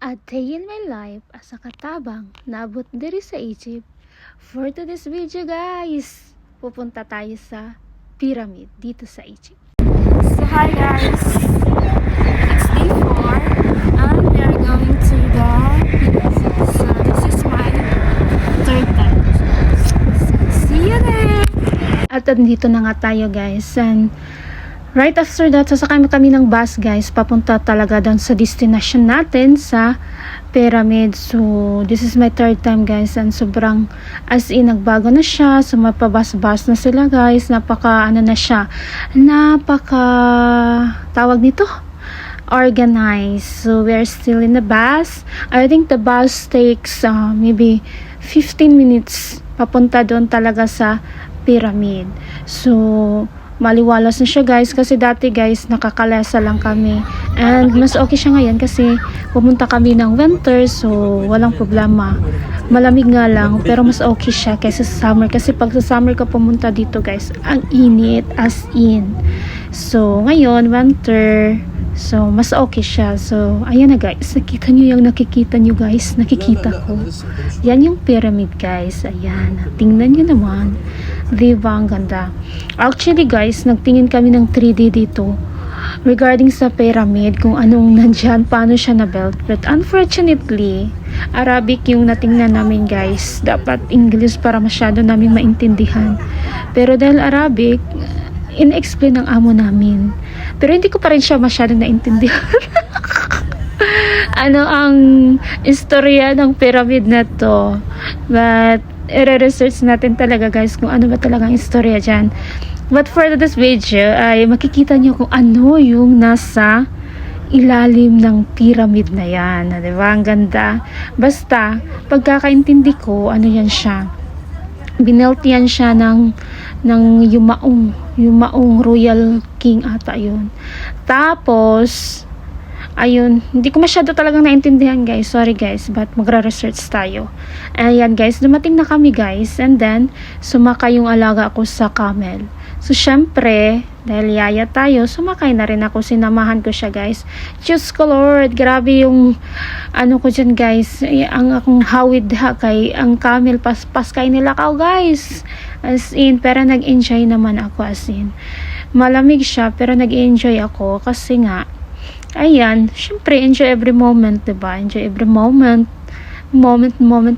A day in my life as a katabang naabot diri sa Egypt. For today's video guys, pupunta tayo sa pyramid dito sa Egypt. So hi guys, it's day 4 and we are going to the pyramid. So this is my third time. So see you there! At andito na nga tayo guys, and right after that, sasakay kami ng bus guys, papunta talaga doon sa destination natin sa pyramid. So this is my third time guys, and sobrang as in nagbago na siya. So mapabas-bas na sila guys, napaka tawag nito, organized. So we are still in the bus. I think the bus takes maybe 15 minutes papunta doon talaga sa pyramid. So maliwalas na siya guys, kasi dati guys nakakalesa lang kami, and mas okay siya ngayon kasi pumunta kami ng winter, so walang problema, malamig nga lang pero mas okay siya kaysa sa summer, kasi pag sa summer ka pumunta dito guys, ang init as in. So ngayon winter, so mas okay siya. So ayan na guys, nakita nyo yung nakikita nyo guys, nakikita ko, yan yung pyramid guys. Ayan, tingnan nyo naman, diba ang ganda. Actually guys, nagtingin kami ng 3D dito regarding sa pyramid, kung anong nandyan, paano siya na-built, but unfortunately Arabic yung natingnan namin guys. Dapat English para masyado namin maintindihan, pero dahil Arabic, in-explain ng amo namin, pero hindi ko pa rin siya masyadong naintindihan. Ano ang istorya ng pyramid na to, but i-research natin talaga guys kung ano ba talagang istorya dyan. But for this video ay makikita nyo kung ano yung nasa ilalim ng pyramid na yan, diba? Ang ganda. Basta pagkakaintindi ko, ano yan siya, binuilt yan siya ng yumaong royal king ata yun. Tapos ayun, hindi ko masyado talagang naintindihan guys, sorry guys, but magra-research tayo. Ayan guys, dumating na kami guys, and then sumakay yung alaga ko sa camel. So syempre, dahil yaya tayo, sumakay na rin ako, sinamahan ko siya guys. Diyos ko Lord, grabe yung ano ko dyan guys, ang akong hawid kay ang camel, paskay nila kao guys, as in. Pero nag-enjoy naman ako, as in malamig siya pero nag-enjoy ako kasi nga ayan, syempre enjoy every moment, diba? Enjoy every moment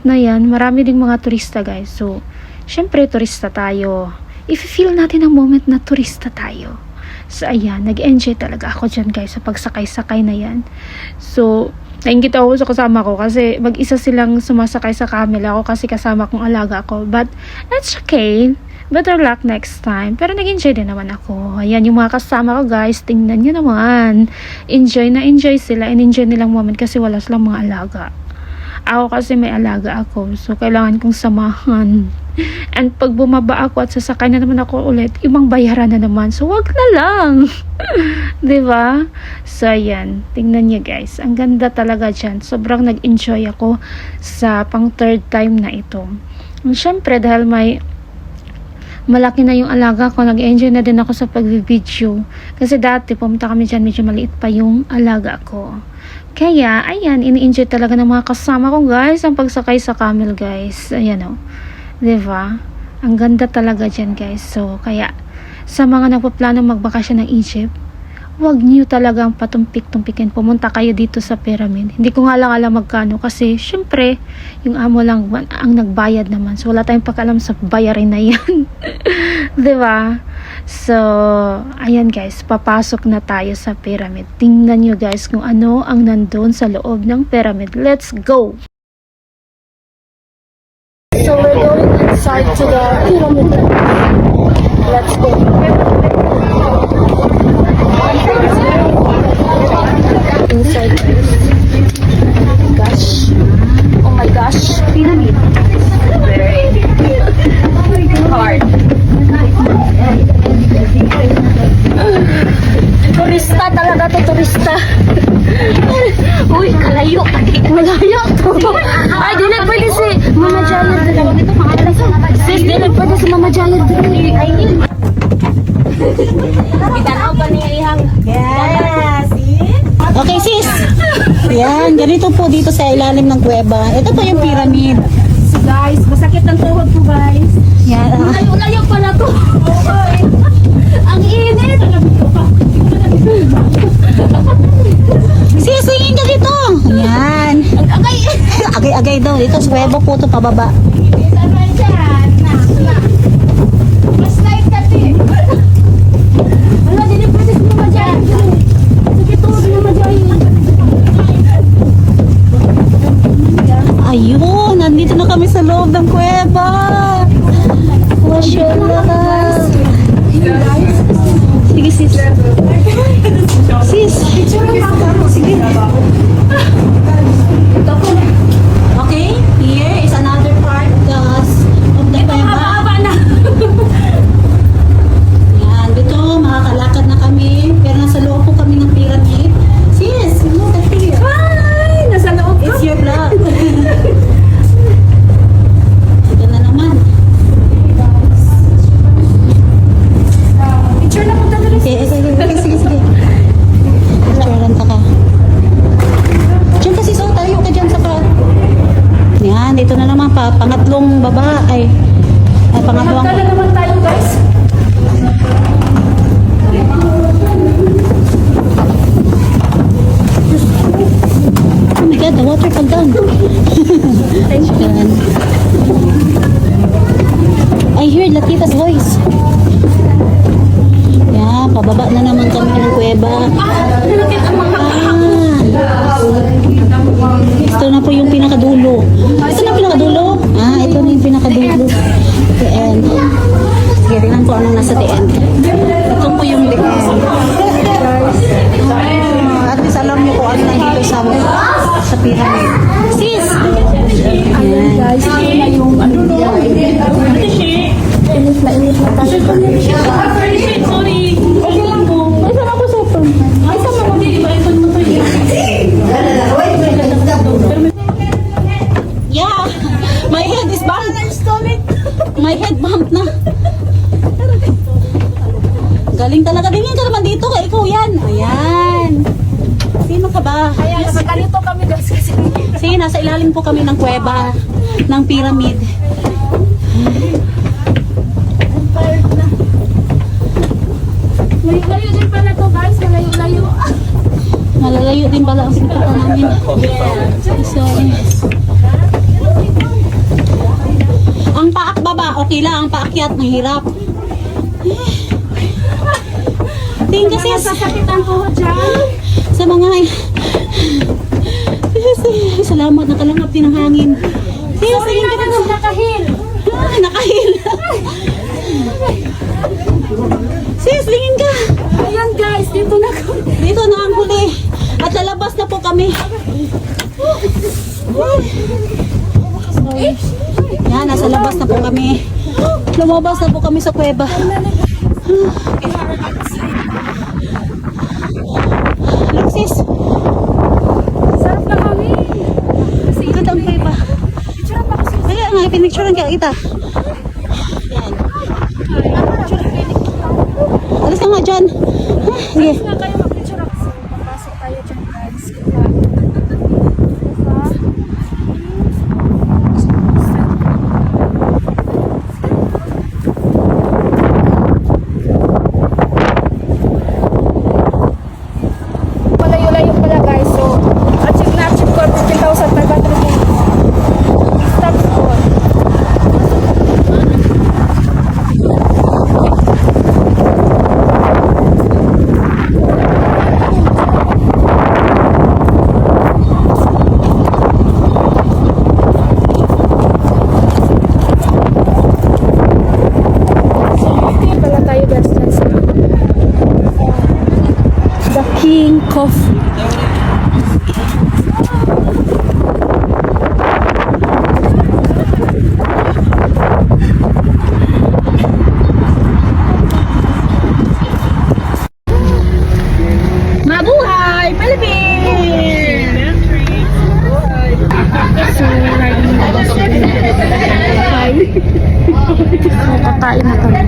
na yan. Marami ding mga turista guys, so syempre turista tayo, i-feel natin ang moment na turista tayo. So ayan, nag-enjoy talaga ako dyan guys sa pagsakay-sakay na yan. So nainggit ako sa kasama ko kasi mag-isa silang sumasakay sa camel, ako kasi kasama kong alaga ko, but it's okay, better luck next time. Pero nag-enjoy din naman ako. Ayan yung mga kasama ko guys, tingnan nyo naman, enjoy na enjoy sila, and enjoy nilang moment kasi wala silang mga alaga. Ako kasi may alaga ako, so kailangan kong samahan. And pag bumaba ako at sasakay na naman ako ulit, ibang bayaran na naman, so wag na lang. Diba? So ayan, tingnan nyo guys, ang ganda talaga dyan. Sobrang nag-enjoy ako sa pang third time na ito. And syempre dahil malaki na yung alaga ko, nag-enjoy na din ako sa pag-video, kasi dati pumunta kami dyan, medyo maliit pa yung alaga ko. Kaya ayan, ini-enjoy talaga ng mga kasama ko guys ang pagsakay sa camel guys. Ayan o, diba? Ang ganda talaga dyan guys. So kaya sa mga nagpaplano magbakasyon ng Egypt, wag niyo talagang patumpik-tumpikin, pumunta kayo dito sa pyramid. Hindi ko nga lang alam magkano, kasi syempre yung amo lang ang nagbayad naman, so wala tayong pakalam sa bayarin na yan. Diba? So ayan guys, papasok na tayo sa pyramid. Tingnan nyo guys kung ano ang nandun sa loob ng pyramid. Let's go! So we're going inside to the pyramid. Let's go! Inside guys. Gosh. Oh my gosh. Pyramid. Very hard. Turista talaga to, turista. Uy, kalayo. Malayo to. Ay, di na pwede si Mama Jaya. Sis, di na pwede si Mama Jaya. Itanaw pa niya ihang. Yes. Okay, sis. Yan, ganito po dito sa ilalim ng kuweba. Ito po yung pyramid. So guys, masakit ang tuhod ko guys. Yan. Layo-layo pala to. Ang init. Sis, tingin ka dito. Yan. Agay. Agay-agay daw. Dito sa kuweba po ito pababa. Sama dyan. Mas light ka din. Wala, dinipresis mo ba dyan? Sige, tuhod mo ba dyan? Ayun, nandito na kami sa loob ng kuweba. Mashallah. Sige, sis. Sis. Sige. Okay, here is another part of the kuweba. Yan, dito makakalakad na kami. Pero nasa loob po kami ng pyramid. Sis, look at here. Ay, nasa loob ka. It's your vlog. Ito na naman. Picture na punta dali. Sige. Picturean ka ka. Diyan kasi so tayo ka dyan sa pa. Yan, dito na naman pa. Pangatlong baba. Ay pangatlong. Magdala naman tayo guys. Oh my God, the water fell down. Yan. I heard Latita's voice. Yan, pababa na naman kami ng kuweba. Ito na po yung pinakadulo. Ito na pinakadulo? Ito na yung pinakadulo. The end. Sige, tingnan ko anong nasa the end. Ito po yung the end. At least alam niyo kung ano nandito sa pyramid. Sis! Ayun guys, ito na yung ano niya. Init na tayo. Sorry. Okay lang po. Ay, saan ako sopan? Ay, saan ako? Yeah! My head is bumped. My head bumped na. Galing talaga. Tingin ka naman dito. Ikaw yan. Ayan. Sino ka ba? Ayan, nakaganito kami guys kasi. Sige, nasa ilalim po kami ng kuweba, ng pyramid. Malayo din pala to guys, malayo-layo. Malalayo din pala ang pinupunta namin. So, ang paak baba, okay lang. Ang paakyat, mahirap. Tingin kasi Sasakit ang tuhod dyan. sa mga... Salamat, nakalangap din ang hangin. Sorry na lang nakahil. Nakahil. Sis, lingin ka. Ayan guys, dito na kami. Dito na ang huli. At lalabas na po kami. Yan, nasa labas na po kami. Lumabas na po kami sa kuweba. Look, sis. Sarap na kami. Ganda ang kuweba. Picture pa kasi. Kaya nga, pinicturean ka kita. Yan. Alis ka nga dyan. Sige. Nga kayo mag-picture ako. Papasok tayo dyan guys. Malayo-layo pala guys. So, achieve ko 15,000 na battery. Stop ko. Pala tayo guys dyan sa The King Coffee. Mabuhay Philippines! So, riding na bus. Hi. Kakain na kami.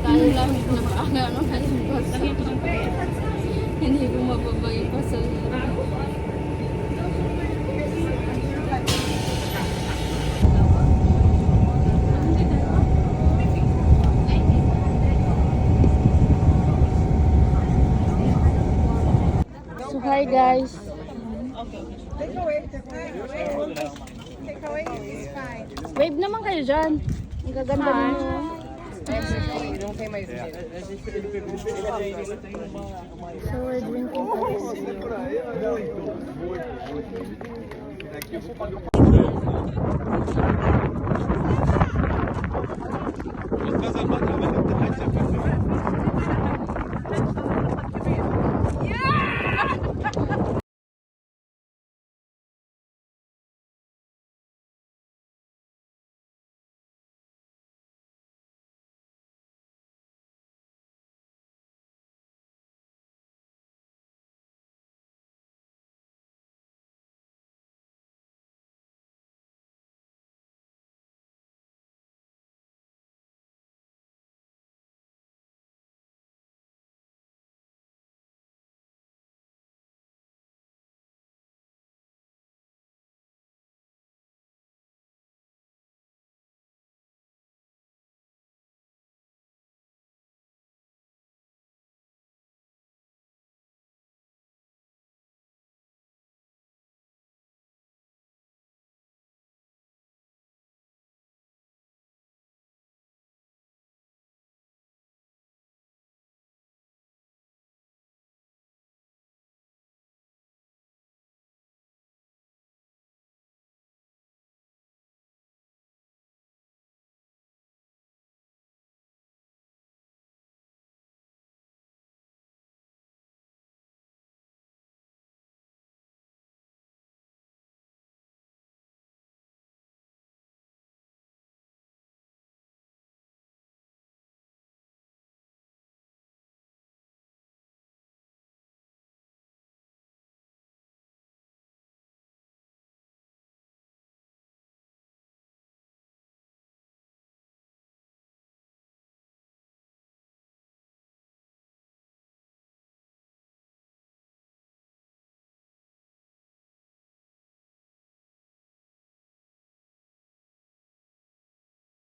Tayo lang ito na ano na yung basa. Hindi ko mababa yung basa. So hi guys. Wave naman kayo dyan. Ang gaganda ninyo. So we're drinking coffee.